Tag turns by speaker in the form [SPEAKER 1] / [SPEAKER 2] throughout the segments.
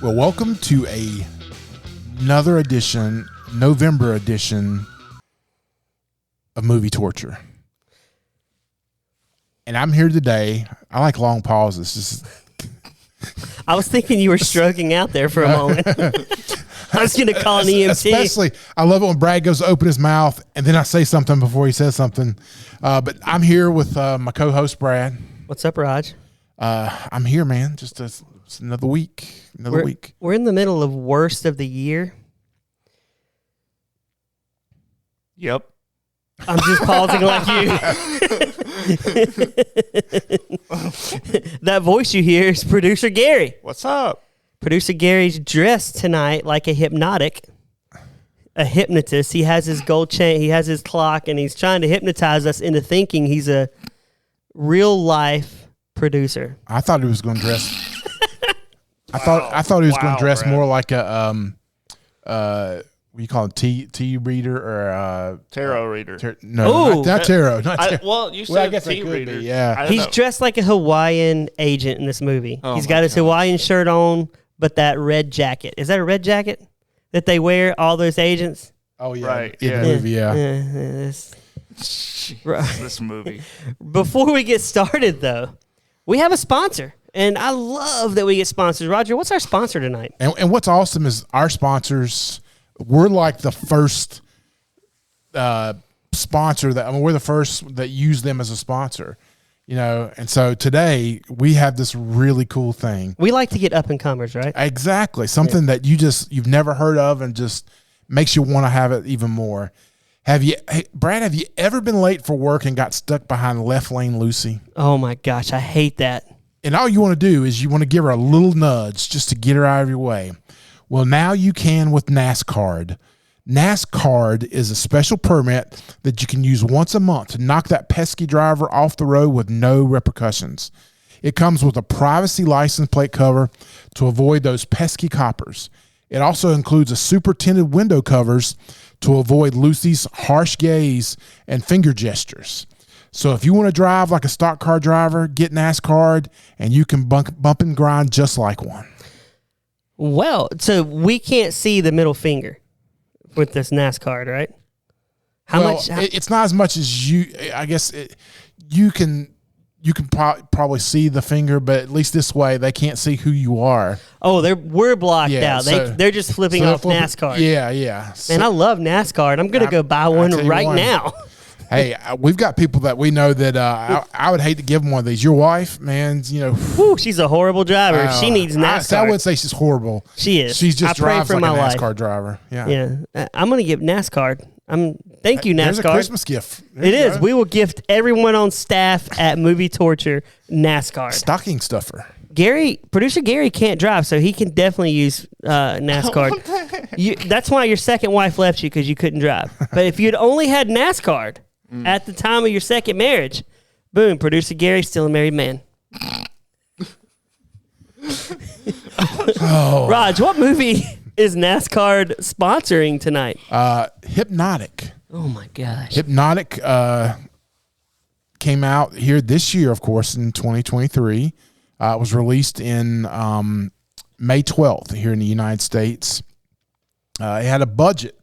[SPEAKER 1] Well, welcome to another edition, November edition of Movie Torture. And I'm here today. I like long pauses.
[SPEAKER 2] I was thinking you were stroking out there for a moment. I was going to call an EMT.
[SPEAKER 1] Especially, I love it when Brad goes to open his mouth and then I say something before he says something. But I'm here with my co-host, Brad.
[SPEAKER 2] What's up, Raj?
[SPEAKER 1] I'm here, man. It's another week.
[SPEAKER 2] We're in the middle of worst of the year.
[SPEAKER 3] Yep.
[SPEAKER 2] I'm just pausing like you. That voice you hear is Producer Gary.
[SPEAKER 3] What's up?
[SPEAKER 2] Producer Gary's dressed tonight like a hypnotic, a hypnotist. He has his gold chain, he has his clock, and he's trying to hypnotize us into thinking he's a real life producer.
[SPEAKER 1] I thought he was going to dress. I thought he was going to dress more like a what do you call it? Tea reader or
[SPEAKER 3] tarot reader?
[SPEAKER 1] No, not tarot.
[SPEAKER 3] You said tea reader.
[SPEAKER 1] Yeah,
[SPEAKER 2] he's dressed like a Hawaiian agent in this movie.
[SPEAKER 3] Oh,
[SPEAKER 2] he's got his Hawaiian shirt on, but that red jacket. Is that a red jacket that they wear? All those agents.
[SPEAKER 1] Oh yeah,
[SPEAKER 3] right.
[SPEAKER 1] In the movie, yeah.
[SPEAKER 3] This movie.
[SPEAKER 2] Before we get started, though, we have a sponsor. And I love that we get sponsors. Roger, what's our sponsor tonight?
[SPEAKER 1] And what's awesome is our sponsors, we're like the first sponsor we're the first that use them as a sponsor, you know. And so today we have this really cool thing.
[SPEAKER 2] We like to get up and comers, right?
[SPEAKER 1] Exactly. Something that you've never heard of and just makes you want to have it even more. Brad, have you ever been late for work and got stuck behind left lane Lucy?
[SPEAKER 2] Oh my gosh, I hate that.
[SPEAKER 1] And all you want to do is you want to give her a little nudge just to get her out of your way. Well, now you can with NASCAR. NASCAR is a special permit that you can use once a month to knock that pesky driver off the road with no repercussions. It comes with a privacy license plate cover to avoid those pesky coppers. It also includes a super tinted window covers to avoid Lucy's harsh gaze and finger gestures. So if you want to drive like a stock car driver, get NASCAR, and you can bump and grind just like one.
[SPEAKER 2] Well, so we can't see the middle finger with this NASCAR, right?
[SPEAKER 1] It's not as much as you. I guess you can probably see the finger, but at least this way they can't see who you are.
[SPEAKER 2] Oh, we're blocked out.
[SPEAKER 1] So,
[SPEAKER 2] they're just flipping off NASCAR.
[SPEAKER 1] Yeah.
[SPEAKER 2] And I love NASCAR, and I'm going to go buy one right now.
[SPEAKER 1] Hey, we've got people that we know that I would hate to give them one of these. Your wife, man, you know.
[SPEAKER 2] Whew, she's a horrible driver. She needs NASCAR.
[SPEAKER 1] I wouldn't say she's horrible.
[SPEAKER 2] She is.
[SPEAKER 1] She just drives like a NASCAR driver.
[SPEAKER 2] Yeah. I'm going to give NASCAR. Thank you, NASCAR.
[SPEAKER 1] There's a Christmas gift.
[SPEAKER 2] It is. We will gift everyone on staff at Movie Torture NASCAR.
[SPEAKER 1] Stocking stuffer.
[SPEAKER 2] Producer Gary can't drive, so he can definitely use NASCAR. That's why your second wife left you, because you couldn't drive. But if you'd only had NASCAR at the time of your second marriage, boom, Producer Gary's still a married man. Raj, what movie is NASCAR sponsoring tonight?
[SPEAKER 1] Hypnotic.
[SPEAKER 2] Oh my gosh.
[SPEAKER 1] Hypnotic came out here this year, of course, in 2023. It was released in May 12th here in the United States. It had a budget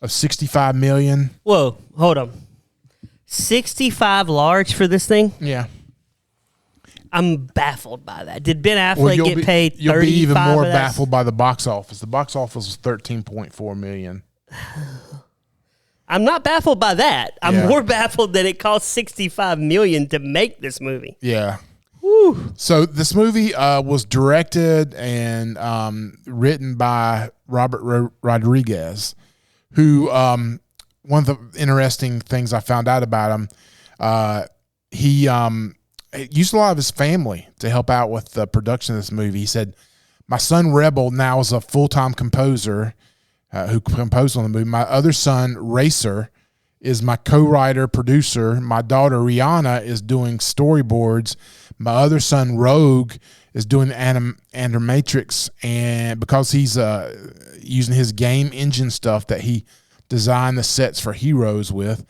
[SPEAKER 1] of $65 million.
[SPEAKER 2] Whoa, hold on. 65 large for this thing?
[SPEAKER 1] Yeah.
[SPEAKER 2] I'm baffled by that. Did Ben Affleck get paid $35?
[SPEAKER 1] You'll be even more baffled by the box office. The box office was $13.4 million.
[SPEAKER 2] I'm not baffled by that. I'm more baffled that it cost $65 million to make this movie.
[SPEAKER 1] Yeah.
[SPEAKER 2] Woo.
[SPEAKER 1] So this movie was directed and written by Robert Rodriguez, who one of the interesting things I found out about him, he used a lot of his family to help out with the production of this movie. He said, my son Rebel now is a full-time composer who composed on the movie. My other son, Racer, is my co-writer, producer. My daughter, Rihanna, is doing storyboards. My other son, Rogue, is doing the animatrix, and because he's using his game engine stuff that he designed the sets for Heroes with.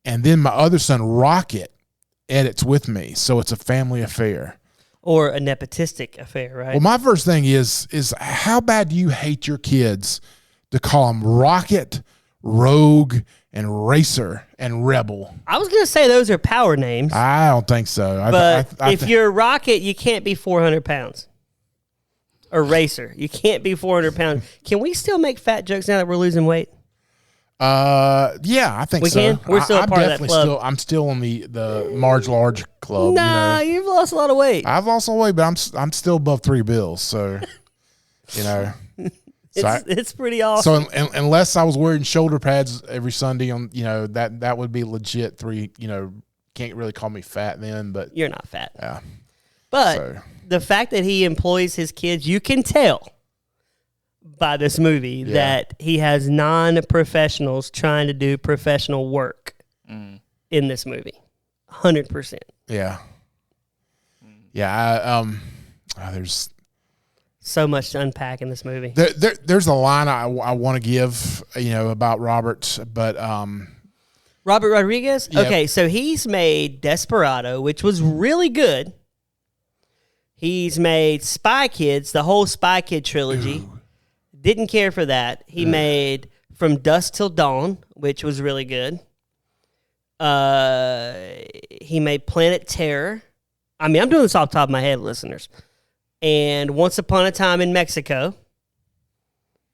[SPEAKER 1] And then my other son, Rocket, edits with me, so it's a family affair.
[SPEAKER 2] or a nepotistic affair, right?
[SPEAKER 1] Well, my first thing is how bad do you hate your kids to call them Rocket, Rogue, and Racer and Rebel?
[SPEAKER 2] I was going to say those are power names.
[SPEAKER 1] I don't think so.
[SPEAKER 2] But if you're Rocket, you can't be 400 pounds. Or Racer, you can't be 400 pounds. Can we still make fat jokes now that we're losing weight?
[SPEAKER 1] Yeah, I think
[SPEAKER 2] we
[SPEAKER 1] so.
[SPEAKER 2] Can? We're still a part of that club.
[SPEAKER 1] I'm still on the Marge Large club.
[SPEAKER 2] Nah, you've lost a lot of weight.
[SPEAKER 1] I've lost a lot of weight, but I'm still above 3 bills. So,
[SPEAKER 2] it's pretty awesome.
[SPEAKER 1] So unless I was wearing shoulder pads every Sunday on, that would be legit 3. Can't really call me fat then, but
[SPEAKER 2] you're not fat.
[SPEAKER 1] Yeah,
[SPEAKER 2] but the fact that he employs his kids, you can tell by this movie that he has non-professionals trying to do professional work in this movie. 100%.
[SPEAKER 1] Yeah. Yeah. There's
[SPEAKER 2] so much to unpack in this movie.
[SPEAKER 1] There's a line I want to give, about Robert, but
[SPEAKER 2] Robert Rodriguez.
[SPEAKER 1] Yep.
[SPEAKER 2] Okay, so he's made Desperado, which was really good. He's made Spy Kids, the whole Spy Kid trilogy. Ooh. Didn't care for that. He made From Dusk Till Dawn, which was really good. He made Planet Terror. I mean, I'm doing this off the top of my head, listeners. And Once Upon a Time in Mexico.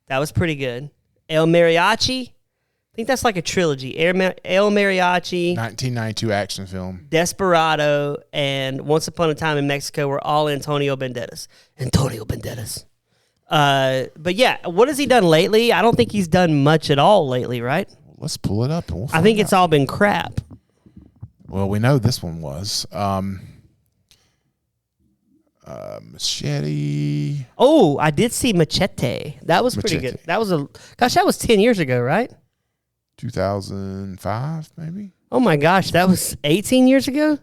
[SPEAKER 2] That was pretty good. El Mariachi. I think that's like a trilogy. El Mariachi.
[SPEAKER 1] 1992 action film.
[SPEAKER 2] Desperado and Once Upon a Time in Mexico were all Antonio Banderas. But yeah, what has he done lately? I don't think he's done much at all lately, right?
[SPEAKER 1] Let's pull it up. And
[SPEAKER 2] I think it's all been crap.
[SPEAKER 1] Well, we know this one was. Machete.
[SPEAKER 2] Oh, I did see Machete. That was pretty good. That was 10 years ago, right?
[SPEAKER 1] 2005, maybe.
[SPEAKER 2] Oh my gosh, that was 18 years ago?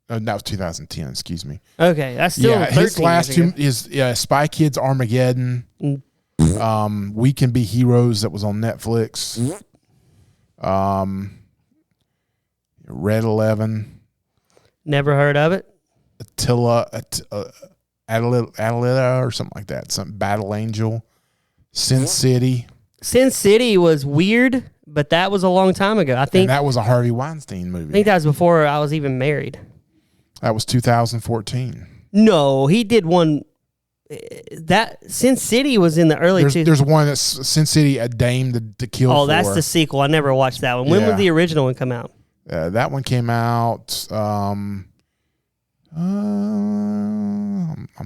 [SPEAKER 1] Oh, that was 2010, excuse me.
[SPEAKER 2] Okay, that's still 13
[SPEAKER 1] his last
[SPEAKER 2] years ago.
[SPEAKER 1] two is Spy Kids Armageddon. We Can Be Heroes, that was on Netflix. Red 11.
[SPEAKER 2] Never heard of it.
[SPEAKER 1] Attila or something like that. Some Battle Angel. Sin City.
[SPEAKER 2] Sin City was weird, but that was a long time ago. I think
[SPEAKER 1] and that was a Harvey Weinstein movie.
[SPEAKER 2] I think that was before I was even married.
[SPEAKER 1] That was 2014.
[SPEAKER 2] No, he did one. That Sin City was in the early.
[SPEAKER 1] There's one that's Sin City, A Dame to Kill For.
[SPEAKER 2] Oh, that's the sequel. I never watched that one. When did the original one come out?
[SPEAKER 1] That one came out. I'm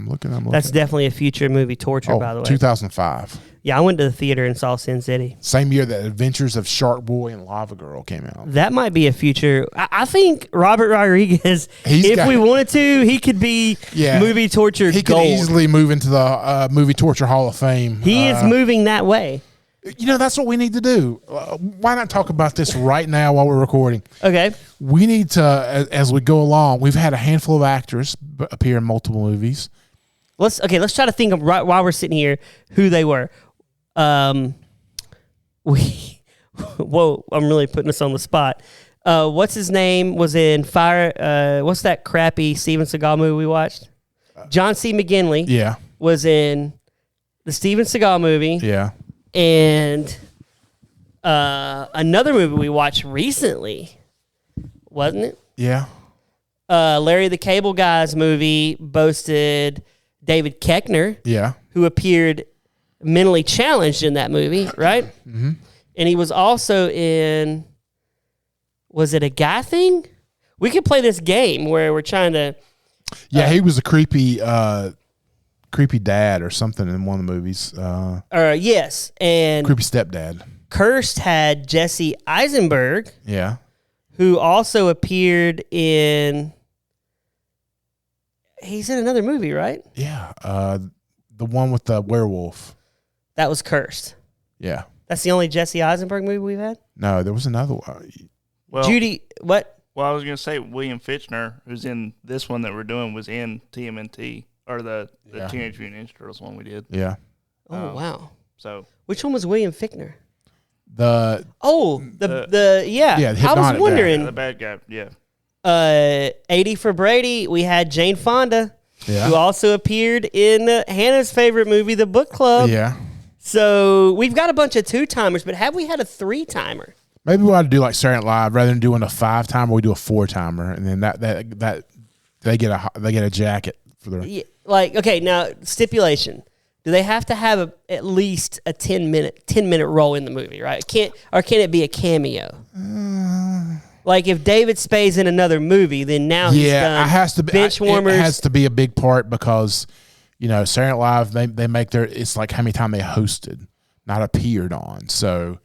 [SPEAKER 1] looking.
[SPEAKER 2] That's definitely a future movie, Torture, by the way.
[SPEAKER 1] 2005.
[SPEAKER 2] Yeah, I went to the theater and saw Sin City.
[SPEAKER 1] Same year that Adventures of Shark Boy and Lava Girl came out.
[SPEAKER 2] That might be a future. I think Robert Rodriguez, if we wanted to, he could be movie torture
[SPEAKER 1] He
[SPEAKER 2] gold.
[SPEAKER 1] could easily move into the movie torture Hall of Fame.
[SPEAKER 2] He is moving that way.
[SPEAKER 1] That's what we need to do. Why not talk about this right now while we're recording?
[SPEAKER 2] Okay.
[SPEAKER 1] We need to, as we go along, we've had a handful of actors appear in multiple movies.
[SPEAKER 2] Let's try to think of right while we're sitting here who they were. Whoa, I'm really putting us on the spot. What's his name was in Fire? What's that crappy Steven Seagal movie we watched? John C. McGinley. Was in the Steven Seagal movie.
[SPEAKER 1] Yeah.
[SPEAKER 2] And another movie we watched recently, wasn't it?
[SPEAKER 1] Yeah.
[SPEAKER 2] Larry the Cable Guy's movie boasted David Koechner.
[SPEAKER 1] Yeah.
[SPEAKER 2] Who appeared mentally challenged in that movie, right?
[SPEAKER 1] Mm-hmm.
[SPEAKER 2] And he was also in, was it a guy thing? We could play this game where we're trying to.
[SPEAKER 1] Yeah, he was a creepy dad or something in one of the movies.
[SPEAKER 2] Yes, and
[SPEAKER 1] creepy stepdad.
[SPEAKER 2] Cursed had Jesse Eisenberg.
[SPEAKER 1] Yeah.
[SPEAKER 2] Who also appeared in. He's in another movie, right?
[SPEAKER 1] Yeah, the one with the werewolf.
[SPEAKER 2] That was Cursed.
[SPEAKER 1] Yeah.
[SPEAKER 2] That's the only Jesse Eisenberg movie we've had?
[SPEAKER 1] No, there was another one.
[SPEAKER 3] Well,
[SPEAKER 2] Judy, what?
[SPEAKER 3] Well, I was going to say William Fichtner, who's in this one that we're doing, was in TMNT, or the Teenage Mutant Ninja Turtles one we did.
[SPEAKER 1] Yeah.
[SPEAKER 2] Oh, wow.
[SPEAKER 3] So,
[SPEAKER 2] which one was William Fichtner?
[SPEAKER 1] Yeah,
[SPEAKER 2] I was wondering.
[SPEAKER 3] The bad guy, yeah.
[SPEAKER 2] 80 for Brady, we had Jane Fonda. who also appeared in Hannah's favorite movie, The Book Club.
[SPEAKER 1] Yeah.
[SPEAKER 2] So we've got a bunch of 2-timers, but have we had a 3-timer?
[SPEAKER 1] Maybe we ought to do like Saturday Night Live rather than doing a 5-timer. We do a 4-timer, and then that they get a jacket for their.
[SPEAKER 2] Yeah, like, okay, now stipulation: do they have to have at least a 10-minute role in the movie? Right? Can it be a cameo? Like if David Spade's in another movie, then now he's done.
[SPEAKER 1] It has to be
[SPEAKER 2] Benchwarmers.
[SPEAKER 1] It has to be a big part because Saturday Night Live they make it's like how many times they hosted, not appeared on. So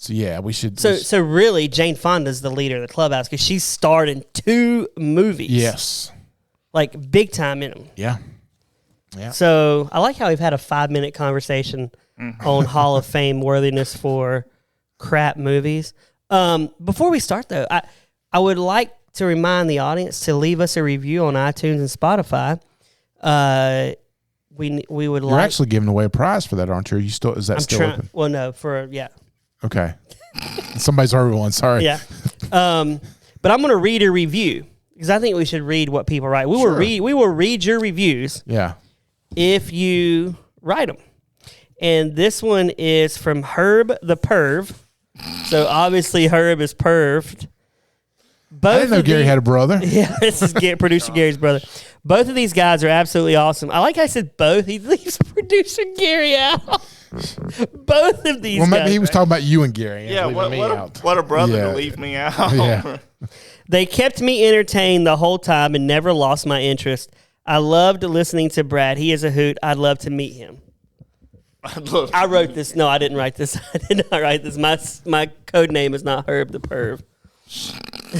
[SPEAKER 1] yeah, we should.
[SPEAKER 2] So really, Jane Fonda's the leader of the clubhouse because she's starred in 2 movies.
[SPEAKER 1] Yes.
[SPEAKER 2] Like big time in them.
[SPEAKER 1] Yeah. Yeah.
[SPEAKER 2] So I like how we've had a 5-minute conversation on Hall of Fame worthiness for crap movies. Before we start though, I would like to remind the audience to leave us a review on iTunes and Spotify. We would
[SPEAKER 1] You're actually giving away a prize for that, aren't you? Is that still open?
[SPEAKER 2] Well, no,
[SPEAKER 1] Okay. Somebody's already one. Sorry.
[SPEAKER 2] Yeah. But I'm going to read a review because I think we should read what people write. We will read your reviews.
[SPEAKER 1] Yeah.
[SPEAKER 2] If you write them. And this one is from Herb the Perv. So obviously Herb is perved.
[SPEAKER 1] I didn't know Gary had a brother.
[SPEAKER 2] Yeah, this is producer Gary's brother. Both of these guys are absolutely awesome. I like how I said both. He leaves producer Gary out. Both of these guys.
[SPEAKER 1] Well, maybe he was talking about you and Gary.
[SPEAKER 3] Yeah, what a brother to leave me out.
[SPEAKER 1] Yeah.
[SPEAKER 2] They kept me entertained the whole time and never lost my interest. I loved listening to Brad. He is a hoot. I'd love to meet him. I wrote this. No, I didn't write this. I did not write this. My code name is not Herb the Perv.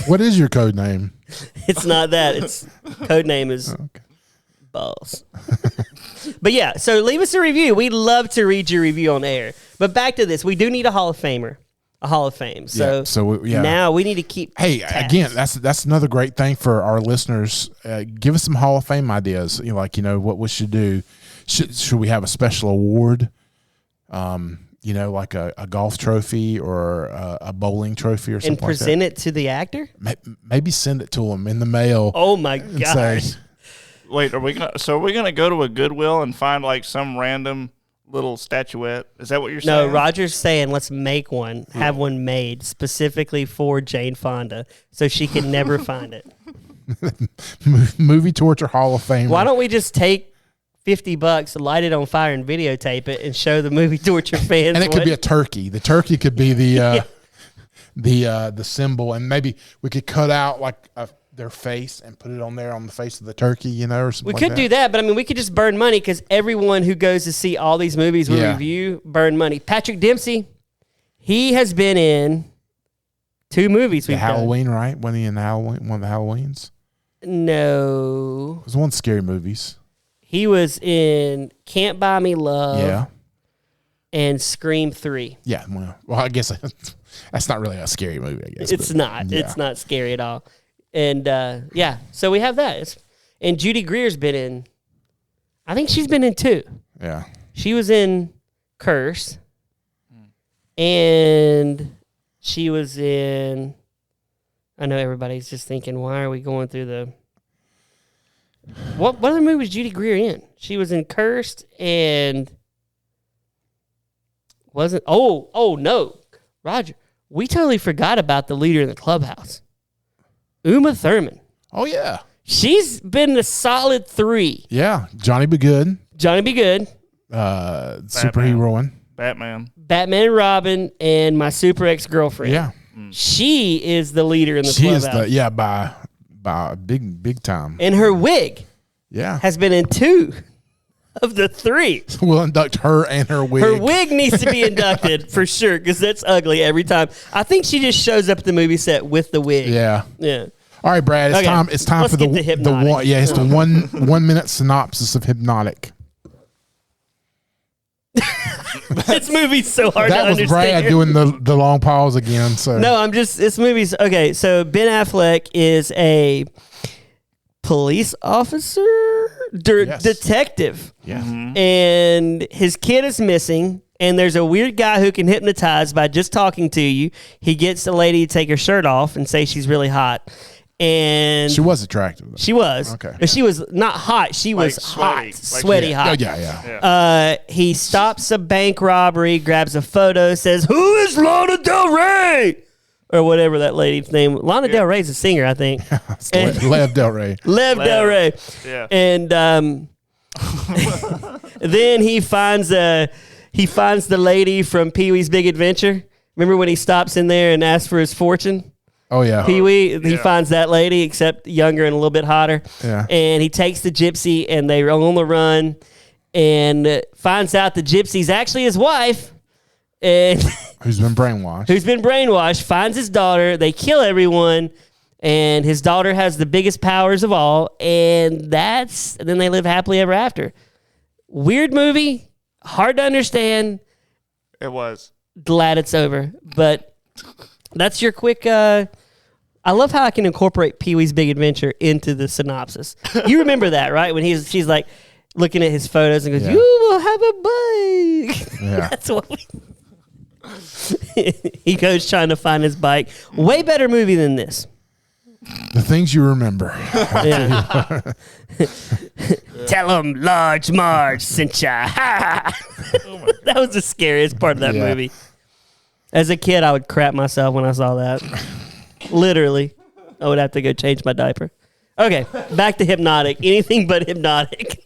[SPEAKER 1] What is your code name?
[SPEAKER 2] It's not that. It's code name is Balls. But yeah, so leave us a review. We'd love to read your review on air. But back to this. We do need a Hall of Famer. A Hall of Fame. So, now we need to keep tabs.
[SPEAKER 1] Again, that's another great thing for our listeners. Give us some Hall of Fame ideas. What we should do. Should we have a special award? Like a golf trophy or a bowling trophy or something like that.
[SPEAKER 2] And present it to the actor?
[SPEAKER 1] Maybe send it to them in the mail.
[SPEAKER 2] Oh, my gosh.
[SPEAKER 3] Wait, are we gonna go to a Goodwill and find like some random little statuette? Is that what you're saying?
[SPEAKER 2] No, Roger's saying let's make one, have one made specifically for Jane Fonda so she can never find it.
[SPEAKER 1] Movie Torture Hall of Fame.
[SPEAKER 2] Why don't we just take $50, light it on fire, and videotape it, and show the Movie Torture fans?
[SPEAKER 1] And it could be a turkey. The turkey could be the the symbol, and maybe we could cut out like their face and put it on there on the face of the turkey, or something.
[SPEAKER 2] We could do that, but I mean, we could just burn money because everyone who goes to see all these movies we review burn money. Patrick Dempsey, he has been in 2 movies.
[SPEAKER 1] The Halloween, right? Wasn't he in Halloween? One of the Halloweens?
[SPEAKER 2] No,
[SPEAKER 1] it was one of the scary movies.
[SPEAKER 2] He was in Can't Buy Me Love.
[SPEAKER 1] Yeah.
[SPEAKER 2] And Scream 3.
[SPEAKER 1] Yeah. Well, I guess that's not really a scary movie, I guess.
[SPEAKER 2] It's not. Yeah. It's not scary at all. And, so we have that. And Judy Greer's been in, I think she's been in 2.
[SPEAKER 1] Yeah.
[SPEAKER 2] She was in Curse. And she was in, I know everybody's just thinking, why are we going through the, what other movie was Judy Greer in? She was in Cursed and wasn't, oh no, Roger, we totally forgot about the leader in the clubhouse. Uma Thurman.
[SPEAKER 1] Oh, yeah.
[SPEAKER 2] She's been a solid 3.
[SPEAKER 1] Yeah. Johnny Be Good. Superhero.
[SPEAKER 3] Batman
[SPEAKER 2] and Robin, and My Super Ex-Girlfriend.
[SPEAKER 1] Yeah.
[SPEAKER 2] She is the leader in the clubhouse.
[SPEAKER 1] She is by big time.
[SPEAKER 2] And her wig has been in 2 of the 3.
[SPEAKER 1] We'll induct her and her wig.
[SPEAKER 2] Her wig needs to be inducted for sure because that's ugly every time. I think she just shows up at the movie set with the wig.
[SPEAKER 1] Yeah. All right, Brad. It's time
[SPEAKER 2] Let's
[SPEAKER 1] for the
[SPEAKER 2] Hypnotic.
[SPEAKER 1] It's the 1 minute synopsis of Hypnotic.
[SPEAKER 2] This movie's so hard to
[SPEAKER 1] understand. That was Brad doing the long pause again. So
[SPEAKER 2] no, this movie's okay. So Ben Affleck is a police officer, detective.
[SPEAKER 1] Yeah.
[SPEAKER 3] Mm-hmm.
[SPEAKER 2] And his kid is missing, and there's a weird guy who can hypnotize by just talking to you. He gets the lady to take her shirt off and say she's really hot. And
[SPEAKER 1] She was attractive, though.
[SPEAKER 2] She was.
[SPEAKER 1] Okay.
[SPEAKER 2] But she was not hot. She was
[SPEAKER 3] sweaty.
[SPEAKER 2] hot. Sweaty hot.
[SPEAKER 1] Oh, yeah.
[SPEAKER 2] He stops a bank robbery, grabs a photo, says, "Who is Lana Del Rey?" Or whatever that lady's name. Lana Del Rey's a singer, I think.
[SPEAKER 1] Lev Del Rey.
[SPEAKER 2] Lev Del Rey.
[SPEAKER 3] Yeah.
[SPEAKER 2] And then he finds the lady from Pee-wee's Big Adventure. Remember when he stops in there and asks for his fortune?
[SPEAKER 1] Oh, yeah.
[SPEAKER 2] Pee-wee, he finds that lady, except younger and a little bit hotter.
[SPEAKER 1] Yeah.
[SPEAKER 2] And he takes the gypsy, and they're on the run, and finds out the gypsy's actually his wife, and
[SPEAKER 1] Who's been brainwashed.
[SPEAKER 2] finds his daughter. They kill everyone, and his daughter has the biggest powers of all, and then they live happily ever after. Weird movie, hard to understand.
[SPEAKER 3] It was.
[SPEAKER 2] Glad it's over, but that's your quick. I love how I can incorporate Pee-wee's Big Adventure into the synopsis. You remember that, right? When she's like looking at his photos and goes,
[SPEAKER 1] Yeah.
[SPEAKER 2] "You will have a bike."
[SPEAKER 1] Yeah.
[SPEAKER 2] That's what he goes trying to find his bike. Way better movie than this.
[SPEAKER 1] The things you remember.
[SPEAKER 2] Yeah. Tell him Large Marge sent ya. That was the scariest part of that movie. As a kid, I would crap myself when I saw that. Literally. I would have to go change my diaper. Okay, back to Hypnotic. Anything but Hypnotic.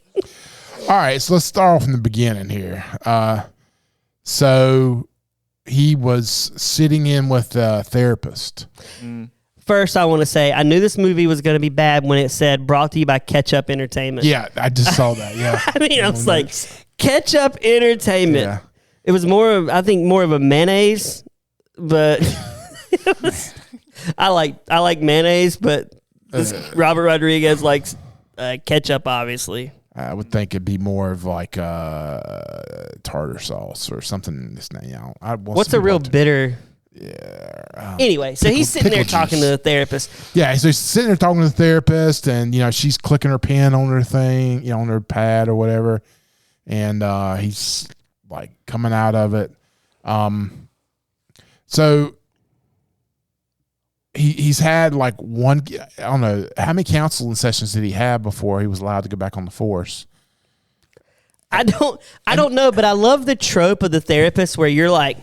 [SPEAKER 1] All right, so let's start off from the beginning here. So he was sitting in with a therapist.
[SPEAKER 2] First, I want to say I knew this movie was going to be bad when it said brought to you by Ketchup Entertainment.
[SPEAKER 1] Yeah, I just saw that. Yeah.
[SPEAKER 2] I mean, I was like, Ketchup Entertainment.
[SPEAKER 1] Yeah.
[SPEAKER 2] It was more of a mayonnaise, but I like mayonnaise, but Robert Rodriguez likes ketchup, obviously.
[SPEAKER 1] I would think it'd be more of like tartar sauce or something in this name.
[SPEAKER 2] What's a real bitter?
[SPEAKER 1] Yeah.
[SPEAKER 2] Anyway, so he's sitting there talking to the therapist.
[SPEAKER 1] Yeah, so he's sitting there talking to the therapist, and she's clicking her pen on her thing, on her pad or whatever, and he's like coming out of it. So he's had like one. I don't know how many counseling sessions did he have before he was allowed to go back on the force.
[SPEAKER 2] I don't know, but I love the trope of the therapist where you're like.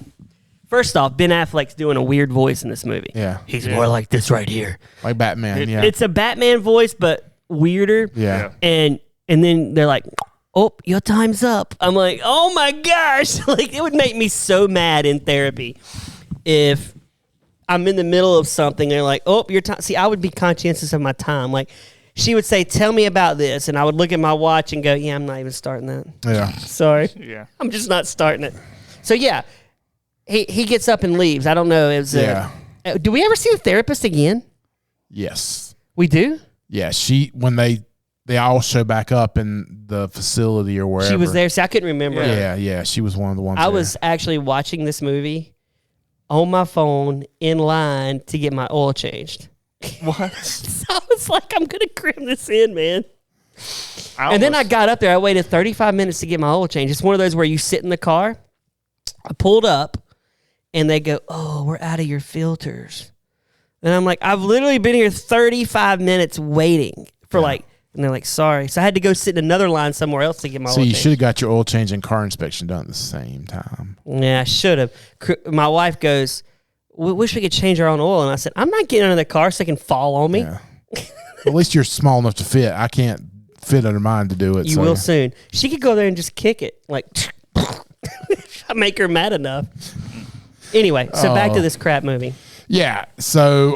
[SPEAKER 2] First off, Ben Affleck's doing a weird voice in this movie.
[SPEAKER 1] Yeah.
[SPEAKER 2] He's more like this right here.
[SPEAKER 1] Like Batman, yeah.
[SPEAKER 2] It's a Batman voice, but weirder.
[SPEAKER 1] Yeah.
[SPEAKER 2] And then they're like, "Oh, your time's up." I'm like, "Oh my gosh." Like, it would make me so mad in therapy if I'm in the middle of something and they're like, "Oh, your time." See, I would be conscientious of my time. Like, she would say, "Tell me about this." And I would look at my watch and go, "Yeah, I'm not even starting that."
[SPEAKER 1] Yeah.
[SPEAKER 2] Sorry.
[SPEAKER 3] Yeah.
[SPEAKER 2] I'm just not starting it. So, yeah. He gets up and leaves. I don't know. It was do we ever see the therapist again?
[SPEAKER 1] Yes.
[SPEAKER 2] We do?
[SPEAKER 1] Yeah. When they all show back up in the facility or wherever.
[SPEAKER 2] She was there. See, I couldn't remember.
[SPEAKER 1] Yeah. She was one of the ones.
[SPEAKER 2] I was actually watching this movie on my phone in line to get my oil changed.
[SPEAKER 3] What?
[SPEAKER 2] So I was like, I'm going to cram this in, man. And then I got up there. I waited 35 minutes to get my oil change. It's one of those where you sit in the car. I pulled up. And they go, "Oh, we're out of your filters." And I'm like, I've literally been here 35 minutes waiting for and they're like, "Sorry." So I had to go sit in another line somewhere else to get my oil
[SPEAKER 1] change. So you
[SPEAKER 2] change.
[SPEAKER 1] should have got your oil change and car inspection done at the same time.
[SPEAKER 2] Yeah, I should have. My wife goes, "We wish we could change our own oil." And I said, "I'm not getting under the car so it can fall on me."
[SPEAKER 1] Yeah. At least you're small enough to fit. I can't fit under mine to do it.
[SPEAKER 2] You will soon. She could go there and just kick it. Like, I make her mad enough. Anyway, so back to this crap movie.
[SPEAKER 1] Yeah, so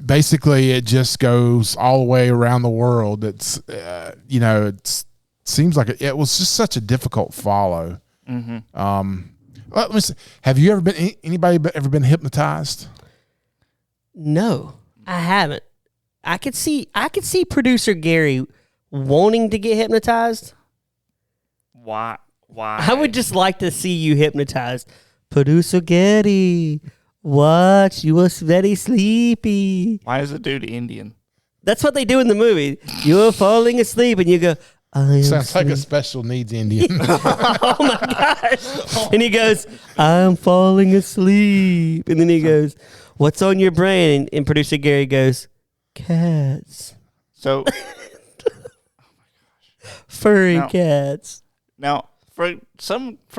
[SPEAKER 1] basically it just goes all the way around the world. It's it seems like it was just such a difficult follow. Mm-hmm. Let me see. Have you ever been ever been hypnotized?
[SPEAKER 2] No, I haven't. I could see producer Gary wanting to get hypnotized.
[SPEAKER 3] Why?
[SPEAKER 2] I would just like to see you hypnotized. Producer Gary, what? You was very sleepy.
[SPEAKER 3] Why is the dude Indian?
[SPEAKER 2] That's what they do in the movie. You're falling asleep and you go,
[SPEAKER 1] Sounds like a special needs Indian.
[SPEAKER 2] Oh my gosh. And he goes, I'm falling asleep. And then he goes, what's on your brain? And producer Gary goes, cats.
[SPEAKER 3] So,
[SPEAKER 2] furry cats.
[SPEAKER 3] Now, for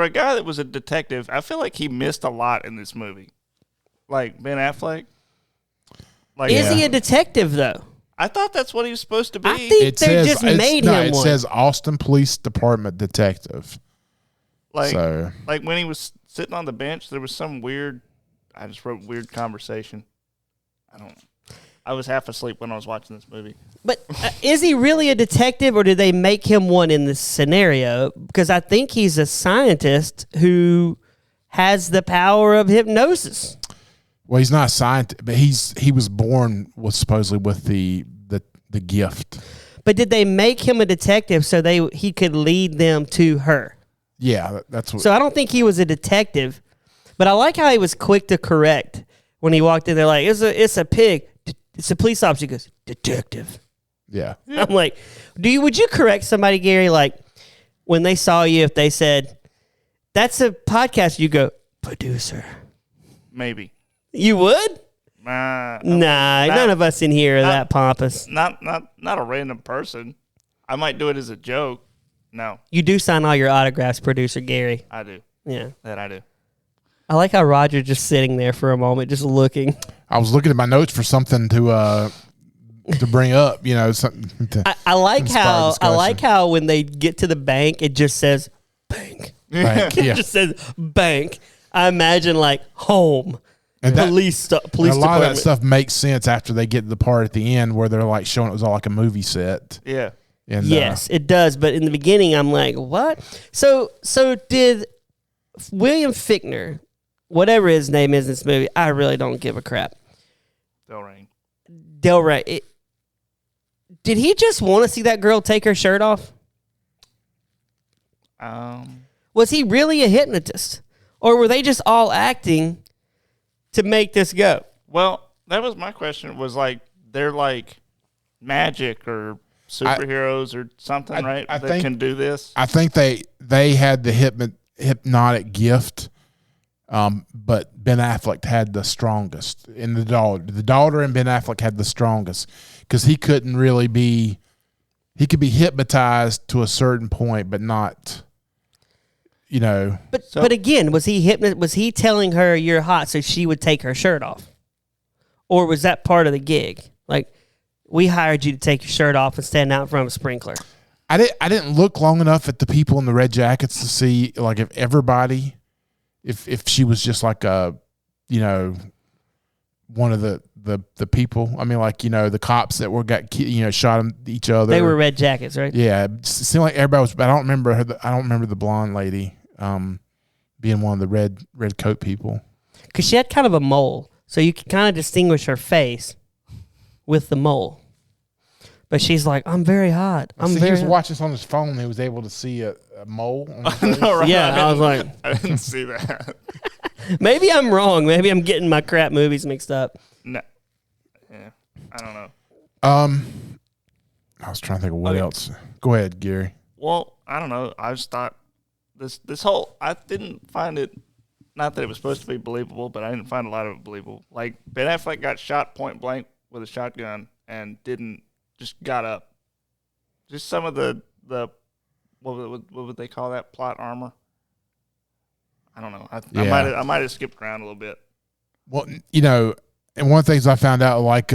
[SPEAKER 3] a guy that was a detective, I feel like he missed a lot in this movie. Like Ben Affleck. Like,
[SPEAKER 2] Is he a detective, though?
[SPEAKER 3] I thought that's what he was supposed to be.
[SPEAKER 2] I think they just made him
[SPEAKER 1] It
[SPEAKER 2] one.
[SPEAKER 1] says Austin Police Department detective.
[SPEAKER 3] Like
[SPEAKER 1] So
[SPEAKER 3] when he was sitting on the bench, there was some weird. I just wrote weird conversation. I was half asleep when I was watching this movie.
[SPEAKER 2] But is he really a detective, or did they make him one in this scenario? Because I think he's a scientist who has the power of hypnosis.
[SPEAKER 1] well, he's not a scientist, but he was born supposedly with the gift.
[SPEAKER 2] But did they make him a detective so he could lead them to her?
[SPEAKER 1] Yeah, that's what.
[SPEAKER 2] So I don't think he was a detective, but I like how he was quick to correct when he walked in there. Like, it's a pig. It's a police officer. He goes, detective.
[SPEAKER 1] Yeah.
[SPEAKER 2] I'm like, would you correct somebody, Gary? Like, when they saw you, if they said, that's a podcast, you go, producer.
[SPEAKER 3] Maybe.
[SPEAKER 2] You would?
[SPEAKER 3] Nah,
[SPEAKER 2] None of us in here are that pompous.
[SPEAKER 3] Not a random person. I might do it as a joke. No,
[SPEAKER 2] You do sign all your autographs, producer Gary.
[SPEAKER 3] I do.
[SPEAKER 2] Yeah.
[SPEAKER 3] That I do.
[SPEAKER 2] I like how Roger's just sitting there for a moment, just looking.
[SPEAKER 1] I was looking at my notes for something to bring up, something to
[SPEAKER 2] I like
[SPEAKER 1] inspire
[SPEAKER 2] how
[SPEAKER 1] discussion.
[SPEAKER 2] when they get to the bank, it just says bank.
[SPEAKER 1] Bank,
[SPEAKER 2] It
[SPEAKER 1] yeah.
[SPEAKER 2] just says bank. I imagine like home,
[SPEAKER 1] And that-
[SPEAKER 2] police
[SPEAKER 1] And a lot
[SPEAKER 2] department.
[SPEAKER 1] of that stuff makes sense after they get to the part at the end where they're like showing it was all like a movie set.
[SPEAKER 3] Yeah.
[SPEAKER 1] And
[SPEAKER 2] Yes, it does. But in the beginning, I'm like, what? So did William Fichtner, whatever his name is in this movie, I really don't give a crap. Del Rey. Did he just want to see that girl take her shirt off? Was he really a hypnotist? Or were they just all acting to make this go?
[SPEAKER 3] Well, that was my question. Was like they're like magic or superheroes or something, right?
[SPEAKER 1] I
[SPEAKER 3] that
[SPEAKER 1] think-
[SPEAKER 3] can do this.
[SPEAKER 1] I think they had the hypnotic gift, but Ben Affleck had the strongest. And the daughter and Ben Affleck had the strongest because he couldn't really be. He could be hypnotized to a certain point, but not.
[SPEAKER 2] But again, was he telling her you're hot so she would take her shirt off? Or was that part of the gig? Like, we hired you to take your shirt off and stand out in front of a sprinkler.
[SPEAKER 1] I didn't look long enough at the people in the red jackets to see like if everybody, if she was just like one of the people. I mean, like the cops that shot each other.
[SPEAKER 2] They were red jackets, right?
[SPEAKER 1] Yeah, it seemed like everybody was. But I don't remember her. I don't remember the blonde lady being one of the red coat people.
[SPEAKER 2] Because she had kind of a mole, so you could kind of distinguish her face with the mole. But she's like, I'm very hot.
[SPEAKER 1] He was watching this on his phone. He was able to see a mole on his face.
[SPEAKER 3] No, right?
[SPEAKER 2] Yeah, I was like,
[SPEAKER 3] I didn't see that.
[SPEAKER 2] maybe I'm wrong. Maybe I'm getting my crap movies mixed up.
[SPEAKER 3] No. Yeah, I don't know.
[SPEAKER 1] I was trying to think of what else. Go ahead, Gary.
[SPEAKER 3] Well, I don't know. I just thought this whole. I didn't find it. Not that it was supposed to be believable, but I didn't find a lot of it believable. Like Ben Affleck got shot point blank with a shotgun and just got up. Just some of the what would they call that, plot armor? I don't know. I might have skipped around a little bit.
[SPEAKER 1] Well, and one of the things I found out, like,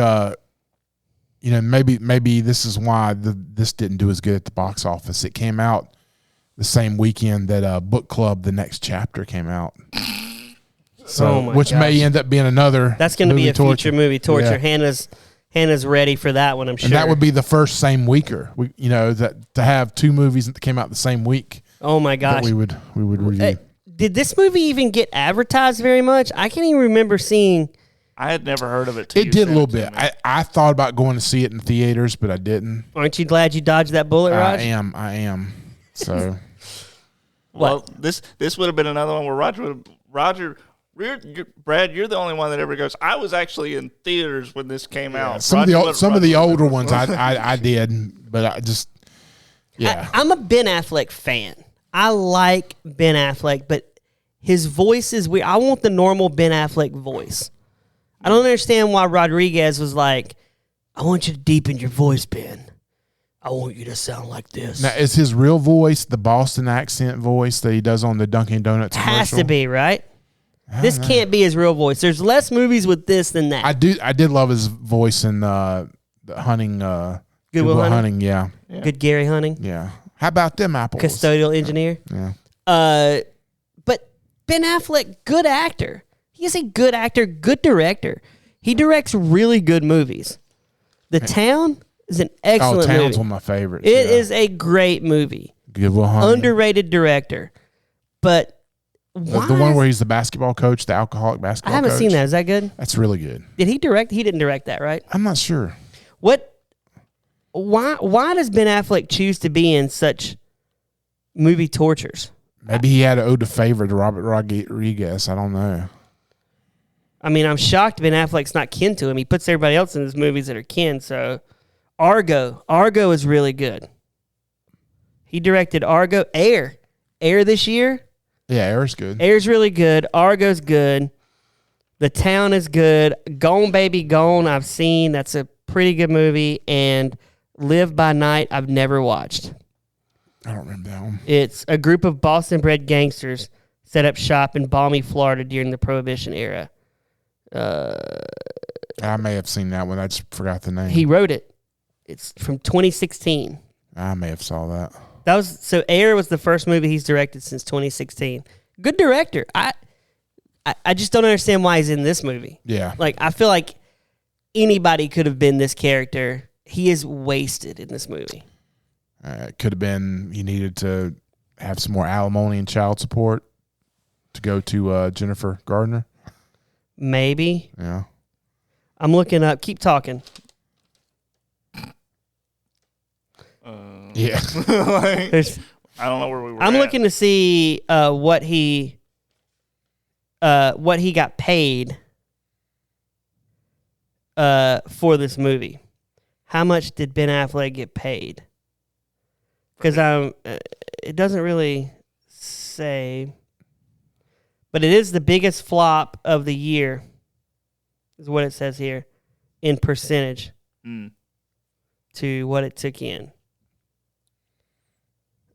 [SPEAKER 1] maybe this is why this didn't do as good at the box office. It came out the same weekend that Book Club: The Next Chapter came out. So, which may end up being another.
[SPEAKER 2] That's going to be a future movie torture.
[SPEAKER 1] Yeah.
[SPEAKER 2] Hannah's ready for that one, I'm sure.
[SPEAKER 1] And that would be the first same weeker. That to have two movies that came out the same week.
[SPEAKER 2] Oh my gosh,
[SPEAKER 1] that we would review.
[SPEAKER 2] Did this movie even get advertised very much? I can't even remember seeing.
[SPEAKER 3] I had never heard of it.
[SPEAKER 1] It did a little bit. I thought about going to see it in theaters, but I didn't.
[SPEAKER 2] Aren't you glad you dodged that bullet, Raj?
[SPEAKER 1] I am. So,
[SPEAKER 3] well, this would have been another one where Roger. Brad, you're the only one that ever goes, I was actually in theaters when this came out.
[SPEAKER 1] Some of the older ones I did, but I just Yeah.
[SPEAKER 2] I'm a Ben Affleck fan. I like Ben Affleck, but his voice is weird. I want the normal Ben Affleck voice. I don't understand why Rodriguez was like, I want you to deepen your voice, Ben. I want you to sound like this.
[SPEAKER 1] Now, is his real voice the Boston accent voice that he does on the Dunkin' Donuts commercial?
[SPEAKER 2] Has to be, right? This can't be his real voice. There's less movies with this than that.
[SPEAKER 1] I did love his voice in the hunting.
[SPEAKER 2] Good Will Hunting?
[SPEAKER 1] Yeah.
[SPEAKER 2] Good Gary Hunting.
[SPEAKER 1] Yeah. How about them apples?
[SPEAKER 2] Custodial engineer.
[SPEAKER 1] Yeah.
[SPEAKER 2] But Ben Affleck, good actor. He is a good actor, good director. He directs really good movies. The Town is an excellent movie.
[SPEAKER 1] Town's one of my favorites.
[SPEAKER 2] It is a great movie.
[SPEAKER 1] Good Will Hunting.
[SPEAKER 2] Underrated director. But why
[SPEAKER 1] the one where he's the basketball coach, the alcoholic basketball coach.
[SPEAKER 2] I haven't seen that. Is that good?
[SPEAKER 1] That's really good.
[SPEAKER 2] Did he direct? He didn't direct that, right?
[SPEAKER 1] I'm not sure.
[SPEAKER 2] Why does Ben Affleck choose to be in such movie tortures?
[SPEAKER 1] Maybe he had to owe the favor to Robert Rodriguez. I don't know.
[SPEAKER 2] I mean, I'm shocked Ben Affleck's not kin to him. He puts everybody else in his movies that are kin. So, Argo is really good. He directed Argo. Air this year.
[SPEAKER 1] Yeah, Air's good.
[SPEAKER 2] Air's really good. Argo's good. The Town is good. Gone Baby Gone, I've seen. That's a pretty good movie. And Live by Night, I've never watched.
[SPEAKER 1] I don't remember that one.
[SPEAKER 2] It's a group of Boston-bred gangsters set up shop in balmy Florida during the Prohibition era.
[SPEAKER 1] I may have seen that one. I just forgot the name.
[SPEAKER 2] He wrote it. It's from 2016.
[SPEAKER 1] I may have saw that.
[SPEAKER 2] Air was the first movie he's directed since 2016. Good director. I just don't understand why he's in this movie.
[SPEAKER 1] Yeah.
[SPEAKER 2] Like, I feel like anybody could have been this character. He is wasted in this movie.
[SPEAKER 1] It could have been he needed to have some more alimony and child support to go to Jennifer Gardner.
[SPEAKER 2] Maybe.
[SPEAKER 1] Yeah.
[SPEAKER 2] I'm looking up. Keep talking.
[SPEAKER 1] Yeah.
[SPEAKER 3] I don't know where we were.
[SPEAKER 2] I'm looking to see what he got paid for this movie. How much did Ben Affleck get paid? Because it doesn't really say, but it is the biggest flop of the year, is what it says here, in percentage to what it took in.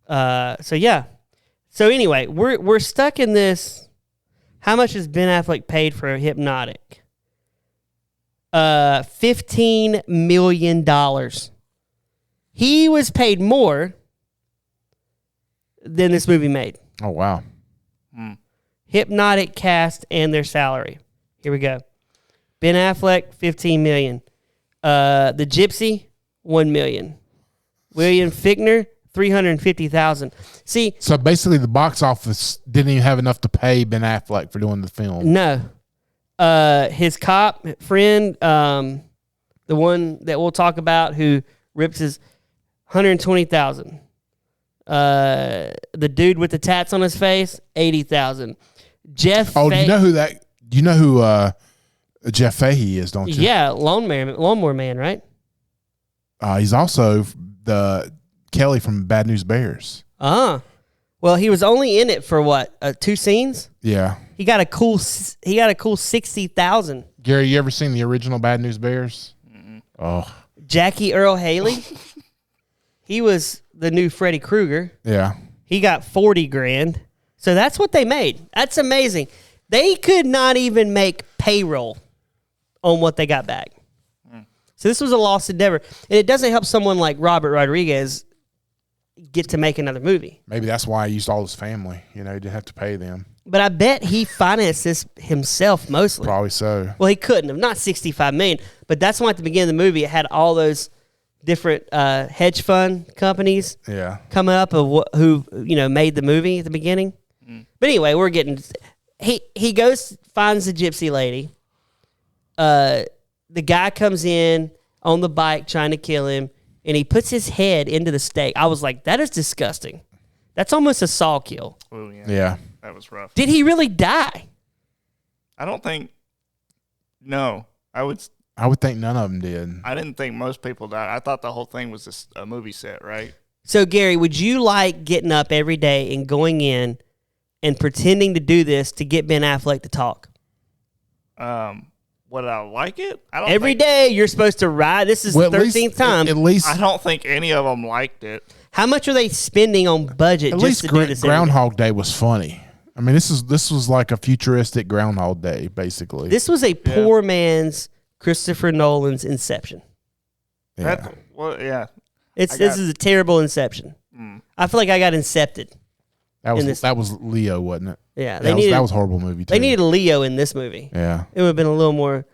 [SPEAKER 2] So anyway, we're stuck in this. How much has Ben Affleck paid for Hypnotic? $15 million. He was paid more than this movie made.
[SPEAKER 1] Oh, wow.
[SPEAKER 2] Hypnotic cast and their salary. Here we go. Ben Affleck, $15 million. The Gypsy, $1 million. William Fichtner, $350,000. See,
[SPEAKER 1] so basically, the box office didn't even have enough to pay Ben Affleck for doing the film.
[SPEAKER 2] No, his cop friend, the one that we'll talk about, who rips his $120,000. The dude with the tats on his face, $80,000. Jeff.
[SPEAKER 1] Oh, do you know who Jeff Fahey is? Don't you?
[SPEAKER 2] Yeah, Lawnmower Man, right?
[SPEAKER 1] He's also the Kelly from Bad News Bears.
[SPEAKER 2] Well, he was only in it for what? 2 scenes?
[SPEAKER 1] Yeah.
[SPEAKER 2] He got a cool $60,000.
[SPEAKER 1] Gary, you ever seen the original Bad News Bears?
[SPEAKER 3] Mm-mm.
[SPEAKER 1] Oh.
[SPEAKER 2] Jackie Earl Haley. He was the new Freddy Krueger.
[SPEAKER 1] Yeah.
[SPEAKER 2] He got $40,000. So that's what they made. That's amazing. They could not even make payroll on what they got back. So this was a lost endeavor. And it doesn't help someone like Robert Rodriguez get to make another movie.
[SPEAKER 1] Maybe that's why he used all his family. You know, he didn't have to pay them.
[SPEAKER 2] But I bet he financed this himself mostly.
[SPEAKER 1] Probably so.
[SPEAKER 2] Well, he couldn't have. Not $65 million. But that's why at the beginning of the movie, it had all those different hedge fund companies coming up of who made the movie at the beginning. But anyway, we're getting... He goes, finds the gypsy lady. The guy comes in on the bike trying to kill him, and he puts his head into the stake. I was like, that is disgusting. That's almost a Saw kill.
[SPEAKER 3] Oh, yeah.
[SPEAKER 1] Yeah.
[SPEAKER 3] That was rough.
[SPEAKER 2] Did he really die?
[SPEAKER 3] I don't think... No. I would think
[SPEAKER 1] none of them did.
[SPEAKER 3] I didn't think most people died. I thought the whole thing was a movie set, right?
[SPEAKER 2] So, Gary, would you like getting up every day and going in and pretending to do this to get Ben Affleck to talk?
[SPEAKER 3] Would I like it? I don't.
[SPEAKER 2] Every day you're supposed to ride. This is the 13th time.
[SPEAKER 1] At least
[SPEAKER 3] I don't think any of them liked it.
[SPEAKER 2] How much are they spending on budget
[SPEAKER 1] at
[SPEAKER 2] just
[SPEAKER 1] least
[SPEAKER 2] to do this?
[SPEAKER 1] Groundhog Day was funny. I mean, this was like a futuristic Groundhog Day, basically.
[SPEAKER 2] This was a poor man's Christopher Nolan's Inception.
[SPEAKER 1] Yeah.
[SPEAKER 2] This is a terrible Inception. I feel like I got incepted.
[SPEAKER 1] That was Leo, wasn't it?
[SPEAKER 2] Yeah,
[SPEAKER 1] that was a horrible movie too.
[SPEAKER 2] They needed a Leo in this movie.
[SPEAKER 1] Yeah,
[SPEAKER 2] it would have been a little more.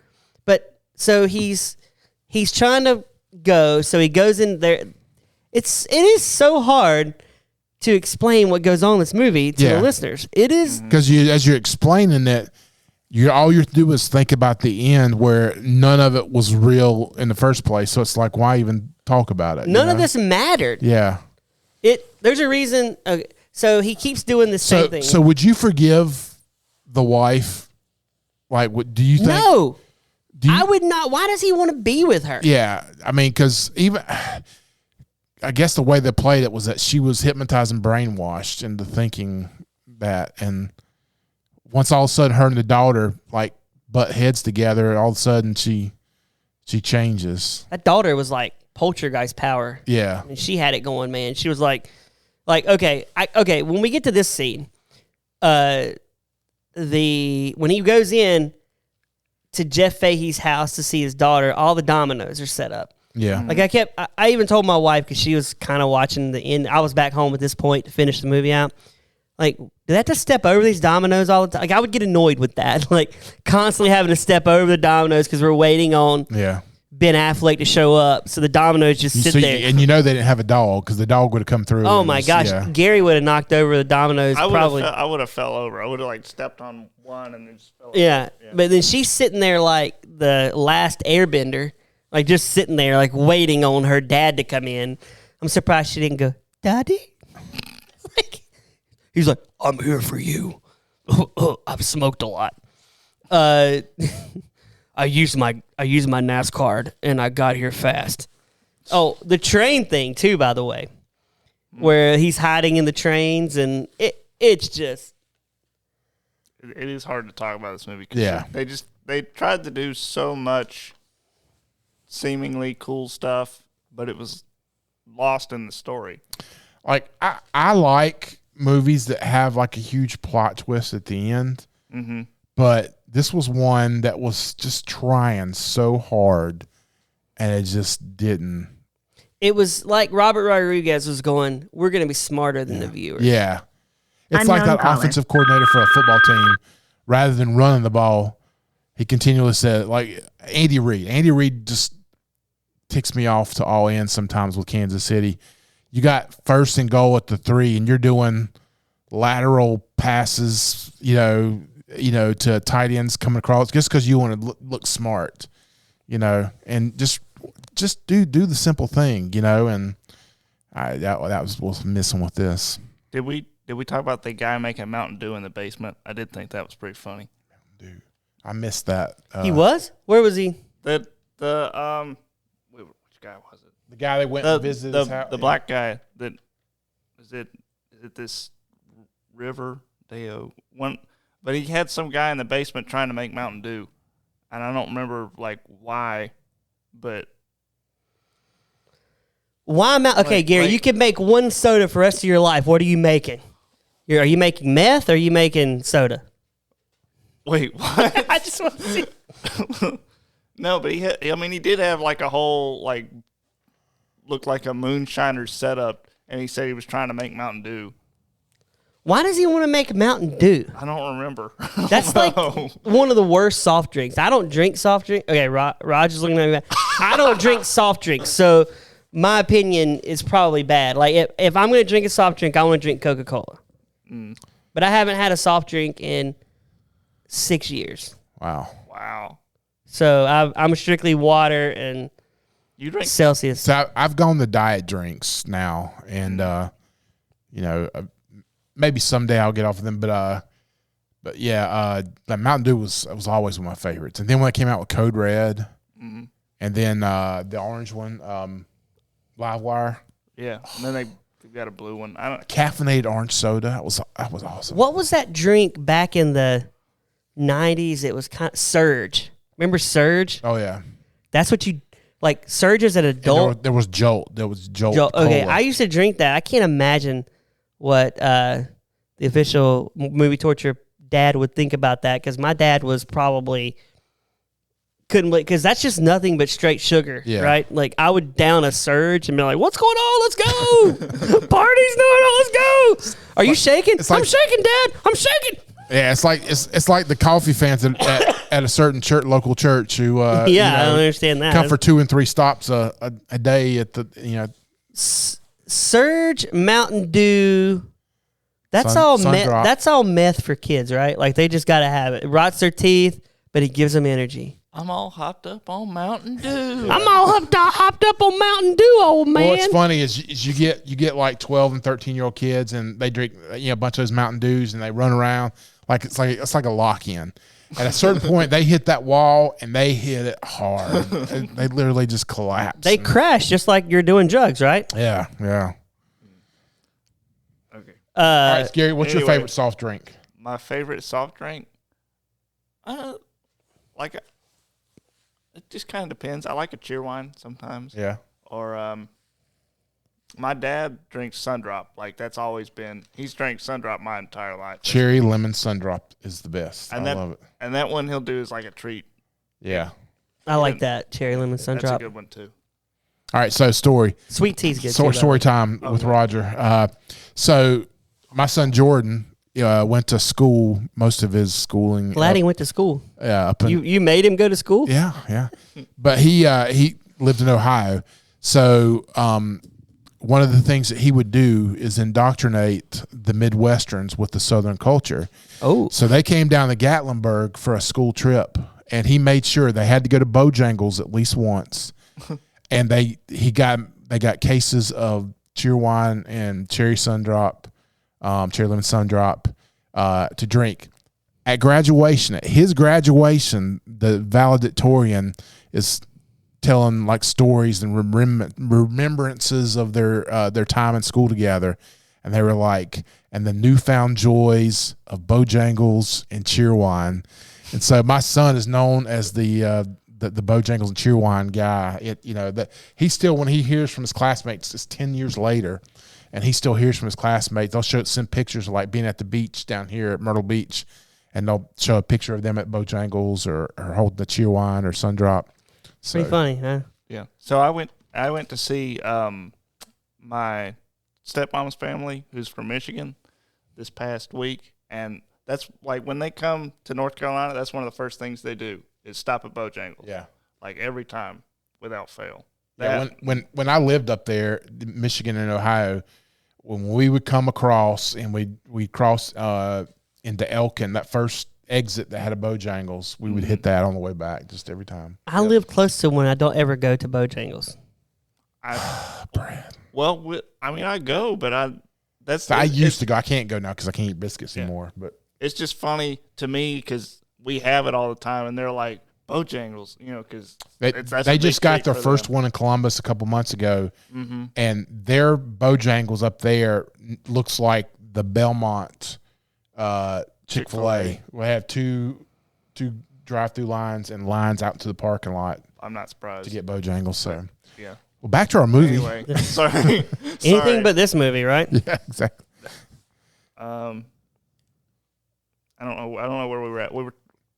[SPEAKER 2] But so he's trying to go. So he goes in there. It is so hard to explain what goes on in this movie to the listeners. It is
[SPEAKER 1] because as you're explaining it, all you have to do is think about the end where none of it was real in the first place. So it's like, why even talk about it?
[SPEAKER 2] None of this mattered.
[SPEAKER 1] Yeah.
[SPEAKER 2] There's a reason. So he keeps doing the same thing.
[SPEAKER 1] So would you forgive the wife? Like, do you think?
[SPEAKER 2] No. I would not. Why does he want to be with her?
[SPEAKER 1] Yeah. I mean, because even, I guess the way they played it was that she was hypnotized and brainwashed into thinking that. And once all of a sudden her and the daughter like butt heads together, all of a sudden she changes.
[SPEAKER 2] That daughter was like poltergeist power.
[SPEAKER 1] Yeah.
[SPEAKER 2] And she had it going, man. She was like okay, when we get to this scene, when he goes in to Jeff Fahey's house to see his daughter, all the dominoes are set up.
[SPEAKER 1] Yeah.
[SPEAKER 2] Like I even told my wife, because she was kind of watching the end. I was back home at this point to finish the movie out. Like, do they have to step over these dominoes all the time? Like, I would get annoyed with that. Like, constantly having to step over the dominoes because we're waiting on Ben Affleck to show up. So the dominoes just sit there.
[SPEAKER 1] And they didn't have a dog because the dog would have come through.
[SPEAKER 2] Oh, my gosh. Yeah. Gary would have knocked over the dominoes
[SPEAKER 3] I would have fell over. I would have, like, stepped on one and then just fell over.
[SPEAKER 2] Yeah. But then she's sitting there like the last airbender, like just sitting there, like waiting on her dad to come in. I'm surprised she didn't go, Daddy? He's like, I'm here for you. I've smoked a lot. I used my NASCAR and I got here fast. Oh, the train thing too, by the way, where he's hiding in the trains, and it's just.
[SPEAKER 3] It is hard to talk about this movie. They tried to do so much seemingly cool stuff, but it was lost in the story.
[SPEAKER 1] Like I like movies that have like a huge plot twist at the end, but this was one that was just trying so hard, and it just didn't.
[SPEAKER 2] It was like Robert Rodriguez was going, we're going to be smarter than the viewers.
[SPEAKER 1] Yeah. It's like that offensive coordinator for a football team, rather than running the ball, he continually said, like Andy Reid. Andy Reid just ticks me off to all ends sometimes with Kansas City. You got 1st and goal at the 3, and you're doing lateral passes, to tight ends coming across just because you want to look smart, and just do the simple thing, and that was missing with this.
[SPEAKER 3] Did we talk about the guy making Mountain Dew in the basement? I did think that was pretty funny.
[SPEAKER 1] Dude, I missed that.
[SPEAKER 2] He was? Where was he?
[SPEAKER 3] Which guy was it?
[SPEAKER 1] The guy that went and visited his house.
[SPEAKER 3] The black guy that is it this River Deo one, but he had some guy in the basement trying to make Mountain Dew, and I don't remember like why, but
[SPEAKER 2] why okay, Gary, you can make one soda for the rest of your life. What are you making? Are you making meth or are you making soda?
[SPEAKER 3] Wait, what?
[SPEAKER 2] I just want to see.
[SPEAKER 3] No, but he did have like a whole like looked like a moonshiner setup, and he said he was trying to make Mountain Dew.
[SPEAKER 2] Why does he want to make Mountain Dew?
[SPEAKER 3] I don't remember.
[SPEAKER 2] That's like one of the worst soft drinks. I don't drink soft drinks. Okay, Roger's looking at me. I don't drink soft drinks, so my opinion is probably bad. Like if I'm going to drink a soft drink, I want to drink Coca-Cola. But I haven't had a soft drink in 6 years.
[SPEAKER 3] Wow.
[SPEAKER 1] So
[SPEAKER 2] I'm strictly water and
[SPEAKER 3] you drink
[SPEAKER 2] Celsius.
[SPEAKER 1] So I've gone to diet drinks now, and maybe someday I'll get off of them. But yeah, the Mountain Dew was always one of my favorites. And then when it came out with Code Red, and then the orange one, Live Wire.
[SPEAKER 3] Yeah, and then They've got a blue one. I don't.
[SPEAKER 1] Caffeinated orange soda. That was awesome.
[SPEAKER 2] What was that drink back in the 90s? It was kind of Surge. Remember Surge?
[SPEAKER 1] Oh yeah.
[SPEAKER 2] That's what you like. Surge as an adult.
[SPEAKER 1] There was Jolt. There was Jolt.
[SPEAKER 2] Okay,
[SPEAKER 1] Cola.
[SPEAKER 2] I used to drink that. I can't imagine what the official movie torture dad would think about that, because my dad was probably couldn't, because that's just nothing but straight sugar, right? Like I would down a Surge and be like, "What's going on? Let's go! Party's going on. Let's go! Are you shaking? I'm shaking, Dad. I'm shaking."
[SPEAKER 1] Yeah, it's like the coffee fans at a certain local church who
[SPEAKER 2] I don't understand that.
[SPEAKER 1] Come for 2 and 3 stops a day at the
[SPEAKER 2] Surge, Mountain Dew. That's all meth. That's all meth for kids, right? Like they just got to have it. It rots their teeth, but it gives them energy.
[SPEAKER 3] I'm all hopped up on Mountain Dew.
[SPEAKER 2] I'm all hopped up on Mountain Dew, old man.
[SPEAKER 1] Well, what's funny is you get like 12 and 13-year-old kids, and they drink a bunch of those Mountain Dews, and they run around like it's like a lock-in. At a certain point, they hit that wall, and they hit it hard. They literally just collapse.
[SPEAKER 2] They crash just like you're doing drugs, right?
[SPEAKER 1] Yeah.
[SPEAKER 3] Okay.
[SPEAKER 1] All right, Gary, what's your favorite soft drink?
[SPEAKER 3] My favorite soft drink? It just kind of depends. I like a cheerwine sometimes.
[SPEAKER 1] Yeah.
[SPEAKER 3] Or my dad drinks Sundrop. Like that's always been. He's drank Sundrop my entire life.
[SPEAKER 1] Cherry lemon Sundrop is the best.
[SPEAKER 3] And
[SPEAKER 1] I love it.
[SPEAKER 3] And that one he'll do is like a treat.
[SPEAKER 1] Yeah.
[SPEAKER 2] I like that cherry lemon Sundrop.
[SPEAKER 3] That's a good one too.
[SPEAKER 1] All right, so story.
[SPEAKER 2] Sweet tea's good.
[SPEAKER 1] Story time with Roger. So my son Jordan went to school, most of his schooling.
[SPEAKER 2] Glad he went to school.
[SPEAKER 1] Yeah.
[SPEAKER 2] You made him go to school?
[SPEAKER 1] Yeah. But he lived in Ohio. So one of the things that he would do is indoctrinate the Midwesterns with the Southern culture.
[SPEAKER 2] Oh.
[SPEAKER 1] So they came down to Gatlinburg for a school trip, and he made sure they had to go to Bojangles at least once. And they got cases of cheerwine and cherry Sundrop, cherry lemon Sundrop to drink. At his graduation, the valedictorian is telling like stories and remembrances of their time in school together, and they were like, and the newfound joys of Bojangles and cheerwine. And so my son is known as the Bojangles and cheerwine guy. That he still, when he hears from his classmates, it's 10 years later, and he still hears from his classmates. They'll send pictures of like being at the beach down here at Myrtle Beach, and they'll show a picture of them at Bojangles or holding the cheerwine or Sundrop. So,
[SPEAKER 2] pretty funny, huh?
[SPEAKER 3] Yeah. So I went to see my stepmom's family, who's from Michigan, this past week, and that's like when they come to North Carolina, that's one of the first things they do is stop at Bojangles.
[SPEAKER 1] Yeah.
[SPEAKER 3] Like every time, without fail.
[SPEAKER 1] Yeah, when I lived up there, Michigan and Ohio, when we would come across and we'd cross into Elkin, that first exit that had a Bojangles, we would hit that on the way back just every time.
[SPEAKER 2] I live close to one. I don't ever go to Bojangles.
[SPEAKER 1] Brad.
[SPEAKER 3] Well, I go, but
[SPEAKER 1] I used to go. I can't go now because I can't eat biscuits anymore. But
[SPEAKER 3] it's just funny to me because we have it all the time, and they're like Bojangles, because
[SPEAKER 1] they just got their first one in Columbus a couple months ago, and their Bojangles up there looks like the Belmont Chick-fil-A. We have two drive-through lines and lines out into the parking lot.
[SPEAKER 3] I'm not surprised
[SPEAKER 1] to get Bojangles. So
[SPEAKER 3] yeah.
[SPEAKER 1] Well, back to our movie.
[SPEAKER 3] Anyway, sorry.
[SPEAKER 2] Anything but this movie, right?
[SPEAKER 1] Yeah, exactly.
[SPEAKER 3] I don't know where we were at.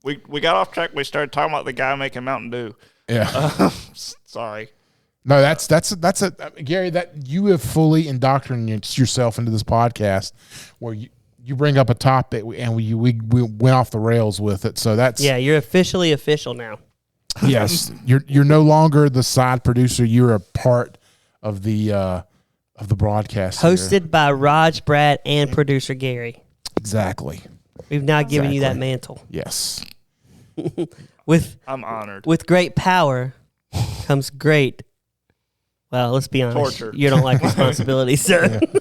[SPEAKER 3] We got off track. We started talking about the guy making Mountain Dew.
[SPEAKER 1] Yeah.
[SPEAKER 3] Sorry.
[SPEAKER 1] No, that's Gary, that you have fully indoctrinated yourself into this podcast where you bring up a topic and we went off the rails with it. So that's
[SPEAKER 2] you're officially official now.
[SPEAKER 1] Yes, you're no longer the side producer. You're a part of the broadcast.
[SPEAKER 2] Hosted by Raj, Brad, and producer Gary.
[SPEAKER 1] Exactly.
[SPEAKER 2] We've now given you that mantle.
[SPEAKER 1] Yes.
[SPEAKER 3] I'm honored.
[SPEAKER 2] With great power comes great. Well, let's be honest.
[SPEAKER 3] Torture.
[SPEAKER 2] You don't like responsibility, sir.
[SPEAKER 1] Yeah.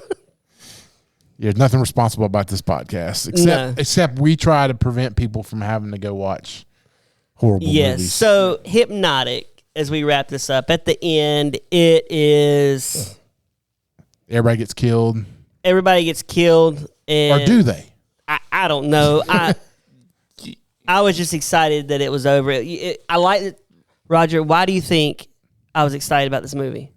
[SPEAKER 1] There's nothing responsible about this podcast except we try to prevent people from having to go watch horrible movies.
[SPEAKER 2] Yes. So Hypnotic, as we wrap this up, at the end, it is
[SPEAKER 1] Everybody gets killed.
[SPEAKER 2] Everybody gets killed. And
[SPEAKER 1] Or do they?
[SPEAKER 2] I don't know. I was just excited that it was over. I like it. Roger, why do you think I was excited about this movie?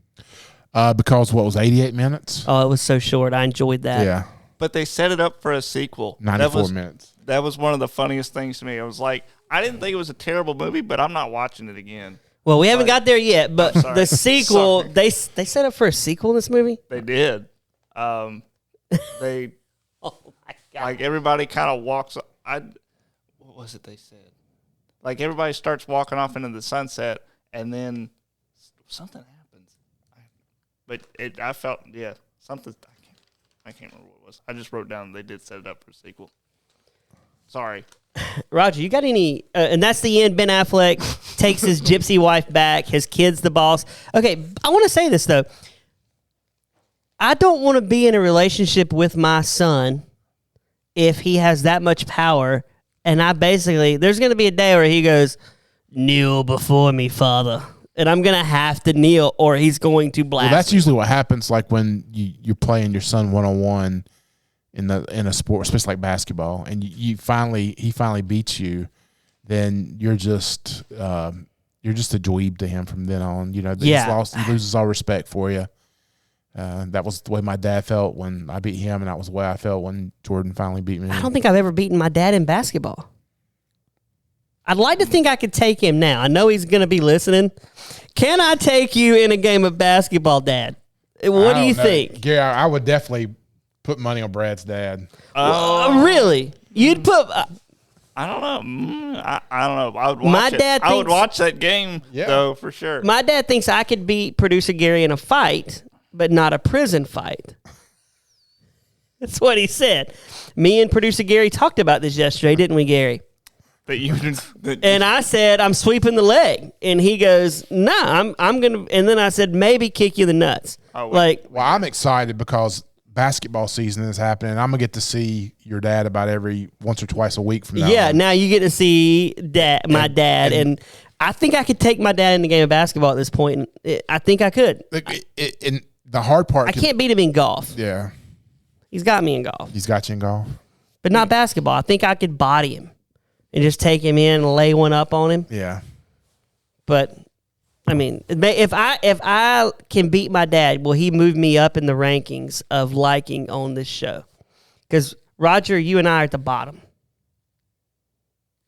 [SPEAKER 1] Because what was 88 minutes?
[SPEAKER 2] Oh, it was so short. I enjoyed that.
[SPEAKER 1] Yeah.
[SPEAKER 3] But they set it up for a sequel.
[SPEAKER 1] 94 minutes.
[SPEAKER 3] That was one of the funniest things to me. I was like, I didn't think it was a terrible movie, but I'm not watching it again.
[SPEAKER 2] Well, we haven't got there yet, but the sequel,
[SPEAKER 3] Sorry.
[SPEAKER 2] they set up for a sequel in this movie?
[SPEAKER 3] They did. They
[SPEAKER 2] Oh, my God.
[SPEAKER 3] like everybody kind of walks. What was it they said? Like everybody starts walking off into the sunset, and then something happens. I felt something. I can't remember what it was. I just wrote down they did set it up for a sequel. Sorry,
[SPEAKER 2] Roger, you got any? And that's the end. Ben Affleck takes his gypsy wife back. His kid's the boss. Okay, I want to say this though. I don't want to be in a relationship with my son if he has that much power. And there's going to be a day where he goes, "Kneel before me, Father." And I'm going to have to kneel or he's going to blast.
[SPEAKER 1] Well, that's usually what happens like when you're playing your son one-on-one in a sport, especially like basketball, and he finally beats you, then you're just a dweeb to him from then on. You know, he loses all respect for you. That was the way my dad felt when I beat him, and that was the way I felt when Jordan finally beat me.
[SPEAKER 2] I don't think I've ever beaten my dad in basketball. I'd like to think I could take him now. I know he's going to be listening. Can I take you in a game of basketball, Dad? What do you think?
[SPEAKER 1] Yeah, I would definitely put money on Brad's dad.
[SPEAKER 2] Really? You'd put...
[SPEAKER 3] I don't know. I don't know. I would watch
[SPEAKER 2] My
[SPEAKER 3] it.
[SPEAKER 2] dad
[SPEAKER 3] I would
[SPEAKER 2] thinks-
[SPEAKER 3] watch that game, though, for sure.
[SPEAKER 2] My dad thinks I could beat producer Gary in a fight, but not a prison fight. That's what he said. Me and producer Gary talked about this yesterday, didn't we, Gary? And I said, I'm sweeping the leg. And he goes, nah, I'm going to. And then I said, maybe kick you in the nuts.
[SPEAKER 1] Well, I'm excited because basketball season is happening. I'm going to get to see your dad about every once or twice a week from now.
[SPEAKER 2] Yeah, now you get to see my dad. And I think I could take my dad in the game of basketball at this point. I think I could.
[SPEAKER 1] And the hard part.
[SPEAKER 2] I can't beat him in golf.
[SPEAKER 1] Yeah.
[SPEAKER 2] He's got me in golf.
[SPEAKER 1] He's got you in golf.
[SPEAKER 2] But not basketball. I think I could body him and just take him in and lay one up on him.
[SPEAKER 1] Yeah.
[SPEAKER 2] But, I mean, if I can beat my dad, will he move me up in the rankings of liking on this show? Because, Roger, you and I are at the bottom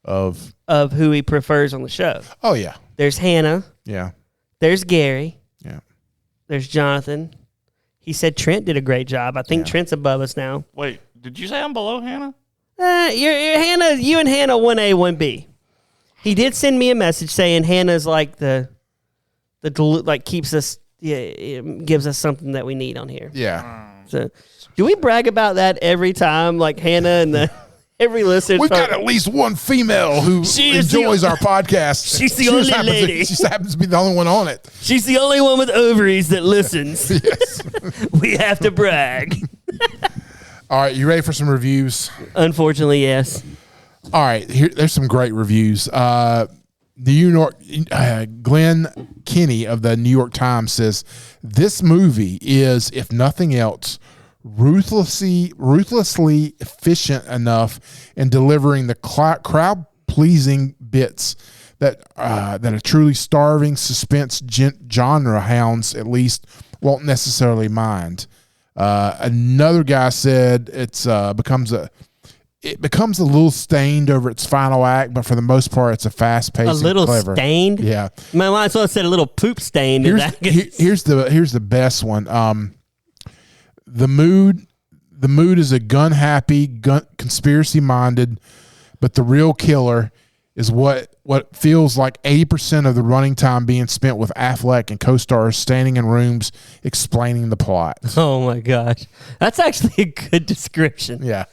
[SPEAKER 1] Of
[SPEAKER 2] who he prefers on the show.
[SPEAKER 1] Oh, yeah.
[SPEAKER 2] There's Hannah.
[SPEAKER 1] Yeah.
[SPEAKER 2] There's Gary.
[SPEAKER 1] Yeah.
[SPEAKER 2] There's Jonathan. He said Trent did a great job. I think Trent's above us now.
[SPEAKER 3] Wait, did you say I'm below Hannah?
[SPEAKER 2] You're Hannah. You and Hannah 1A, 1B. He did send me a message saying Hannah's like the keeps us, gives us something that we need on here.
[SPEAKER 1] Yeah.
[SPEAKER 2] So, do we brag about that every time? Like Hannah and every listener.
[SPEAKER 1] We've got at least one female who enjoys our podcast.
[SPEAKER 2] She's the only lady.
[SPEAKER 1] She happens to be the only one on it.
[SPEAKER 2] She's the only one with ovaries that listens.
[SPEAKER 1] Yes.
[SPEAKER 2] We have to brag.
[SPEAKER 1] All right, you ready for some reviews?
[SPEAKER 2] Unfortunately, yes.
[SPEAKER 1] All right, there's some great reviews. The New York Glenn Kinney of the New York Times says this movie is, if nothing else, ruthlessly efficient enough in delivering the crowd pleasing bits that a truly starving suspense genre hounds at least won't necessarily mind. Another guy said it becomes a little stained over its final act, but for the most part, it's a fast-paced,
[SPEAKER 2] a little
[SPEAKER 1] clever.
[SPEAKER 2] Stained.
[SPEAKER 1] Yeah,
[SPEAKER 2] might as well have said a little poop stained.
[SPEAKER 1] Here's the best one. The mood is a gun happy, conspiracy minded, but the real killer is what feels like 80% of the running time being spent with Affleck and co-stars standing in rooms explaining the plot.
[SPEAKER 2] Oh my gosh, that's actually a good description.
[SPEAKER 1] Yeah.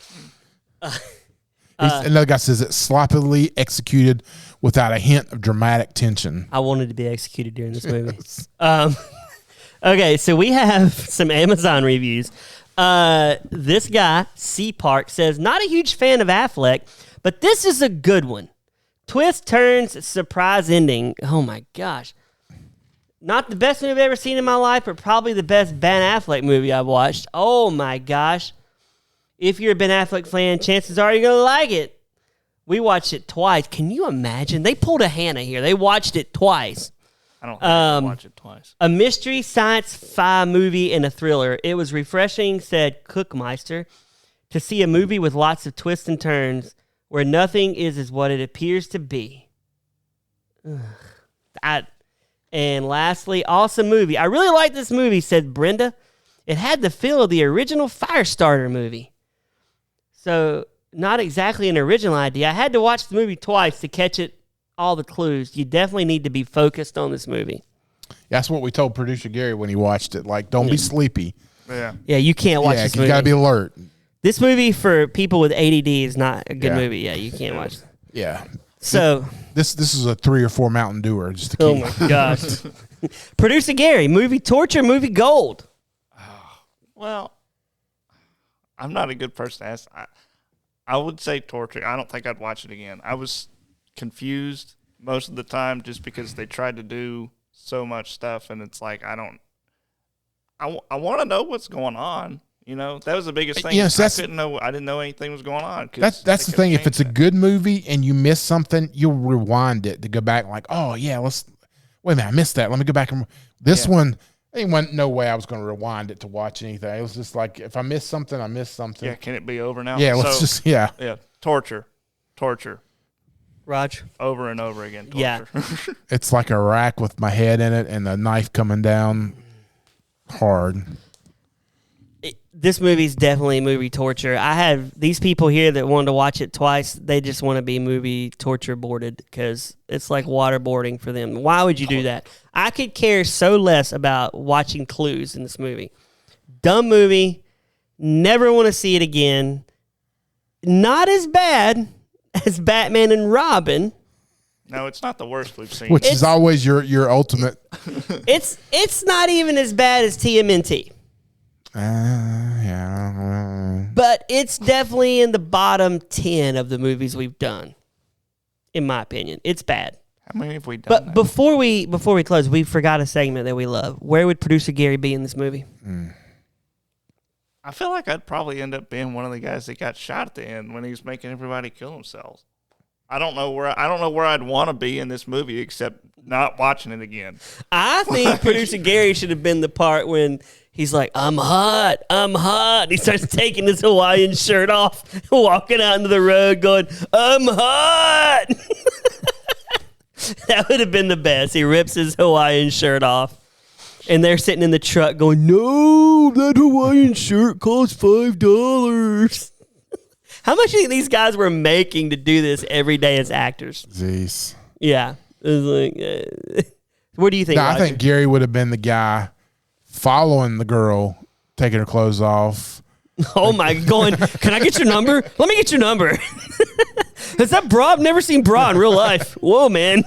[SPEAKER 1] Another guy says it's sloppily executed without a hint of dramatic tension.
[SPEAKER 2] I wanted to be executed during this movie. Okay, so we have some Amazon reviews. This guy, C Park, says, not a huge fan of Affleck, but this is a good one. Twist, turns, surprise ending. Oh my gosh. not the best movie I've ever seen in my life, but probably the best Ben Affleck movie I've watched. Oh, my gosh. If you're a Ben Affleck fan, chances are you're going to like it. We watched it twice. Can you imagine? They pulled a Hannah here. They watched it twice.
[SPEAKER 3] I don't have to watch it twice.
[SPEAKER 2] A mystery science fi movie and a thriller. It was refreshing, said Cookmeister, to see a movie with lots of twists and turns where nothing is what it appears to be. And lastly, awesome movie. I really like this movie, said Brenda. It had the feel of the original Firestarter movie. So, not exactly an original idea. I had to watch the movie twice to catch all the clues. You definitely need to be focused on this movie.
[SPEAKER 1] That's what we told producer Gary when he watched it. Like, don't be sleepy.
[SPEAKER 3] Yeah.
[SPEAKER 2] Yeah, you can't watch this movie.
[SPEAKER 1] You got to be alert.
[SPEAKER 2] This movie for people with ADD is not a good movie. Yeah, you can't watch it.
[SPEAKER 1] Yeah.
[SPEAKER 2] So
[SPEAKER 1] this is a 3 or 4 Mountain Dewer just to keep.
[SPEAKER 2] Oh my gosh. Producer Gary, movie torture, movie gold.
[SPEAKER 3] Well, I'm not a good person to ask. I would say torture. I don't think I'd watch it again. I was confused most of the time just because they tried to do so much stuff, and it's like I want to know what's going on. You know, that was the biggest thing.
[SPEAKER 1] Yes,
[SPEAKER 3] I didn't know anything was going on.
[SPEAKER 1] That's the thing. If it's a good movie and you miss something, you'll rewind it to go back. Like, oh yeah, wait a minute, I missed that. Let me go back and this one. There wasn't no way I was going to rewind it to watch anything. It was just like if I missed something, I missed something.
[SPEAKER 3] Yeah, can it be over now?
[SPEAKER 1] Yeah,
[SPEAKER 3] Yeah, torture,
[SPEAKER 2] Raj,
[SPEAKER 3] over and over again. Torture.
[SPEAKER 2] Yeah,
[SPEAKER 1] it's like a rack with my head in it and the knife coming down hard.
[SPEAKER 2] This movie's definitely movie torture. I have these people here that wanted to watch it twice. They just want to be movie torture boarded because it's like waterboarding for them. Why would you do that? I could care so less about watching clues in this movie. Dumb movie. Never want to see it again. Not as bad as Batman and Robin.
[SPEAKER 3] No, it's not the worst we've seen.
[SPEAKER 1] Which is always your ultimate.
[SPEAKER 2] It's not even as bad as TMNT.
[SPEAKER 1] Yeah.
[SPEAKER 2] But it's definitely in the bottom 10 of the movies we've done, in my opinion. It's bad.
[SPEAKER 3] How many have we done?
[SPEAKER 2] But before we close, we forgot a segment that we love. Where would producer Gary be in this movie?
[SPEAKER 3] I feel like I'd probably end up being one of the guys that got shot at the end when he was making everybody kill themselves. I don't know where I'd want to be in this movie except not watching it again.
[SPEAKER 2] I think producer Gary should have been the part when he's like, I'm hot. He starts taking his Hawaiian shirt off, walking out into the road going, I'm hot. That would have been the best. He rips his Hawaiian shirt off, and they're sitting in the truck going, no, that Hawaiian shirt costs $5. How much do you think these guys were making to do this every day as actors?
[SPEAKER 1] Jeez.
[SPEAKER 2] Yeah. It was like, what do you think?
[SPEAKER 1] No, I think Gary would have been the guy following the girl, taking her clothes off.
[SPEAKER 2] Oh my, going, can I get your number? Let me get your number. Is that bra? I've never seen bra in real life. Whoa, man.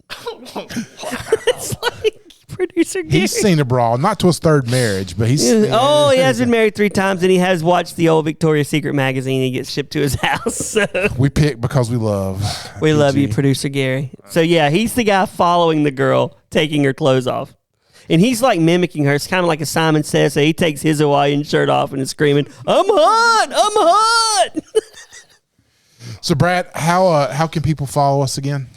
[SPEAKER 2] It's like producer Gary.
[SPEAKER 1] He's seen a bra, not to his third marriage, but he's.
[SPEAKER 2] Oh, he has been married 3 times, and he has watched the old Victoria's Secret magazine. He gets shipped to his house. So.
[SPEAKER 1] We pick because we love.
[SPEAKER 2] We love you, producer Gary. So yeah, he's the guy following the girl, taking her clothes off. And he's like mimicking her. It's kind of like a Simon Says. So he takes his Hawaiian shirt off and is screaming, I'm hot! I'm hot!
[SPEAKER 1] So, Brad, how can people follow us again?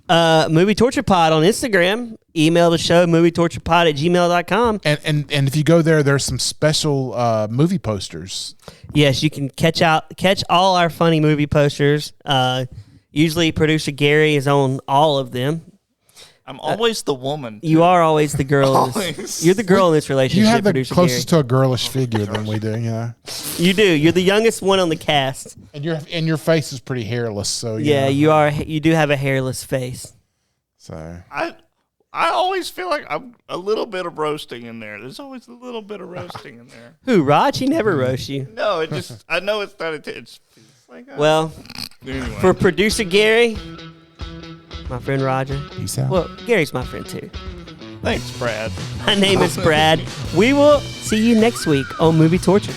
[SPEAKER 2] Movie Torture Pod on Instagram. Email the show, movietorturepod@gmail.com.
[SPEAKER 1] And if you go there, there's some special movie posters.
[SPEAKER 2] Yes, you can catch all our funny movie posters. Usually producer Gary is on all of them.
[SPEAKER 3] I'm always the woman.
[SPEAKER 2] You are always the girl. You're the girl in this relationship.
[SPEAKER 1] You have the
[SPEAKER 2] producer
[SPEAKER 1] closest
[SPEAKER 2] Gary.
[SPEAKER 1] to a girlish figure than we do, you know.
[SPEAKER 2] You do. You're the youngest one on the cast.
[SPEAKER 1] And your face is pretty hairless, so
[SPEAKER 2] yeah, you are. You do have a hairless face.
[SPEAKER 1] So
[SPEAKER 3] I always feel like I'm a little bit of roasting in there. There's always a little bit of roasting in there.
[SPEAKER 2] Who, Raj? He never roasts you.
[SPEAKER 3] No, it just I know it's not. It's like
[SPEAKER 2] well,
[SPEAKER 3] anyway.
[SPEAKER 2] For producer Gary, my friend Roger.
[SPEAKER 1] Peace out.
[SPEAKER 2] Well, Gary's my friend too.
[SPEAKER 3] Thanks, Brad.
[SPEAKER 2] My name is Brad. We will see you next week on Movie Torture.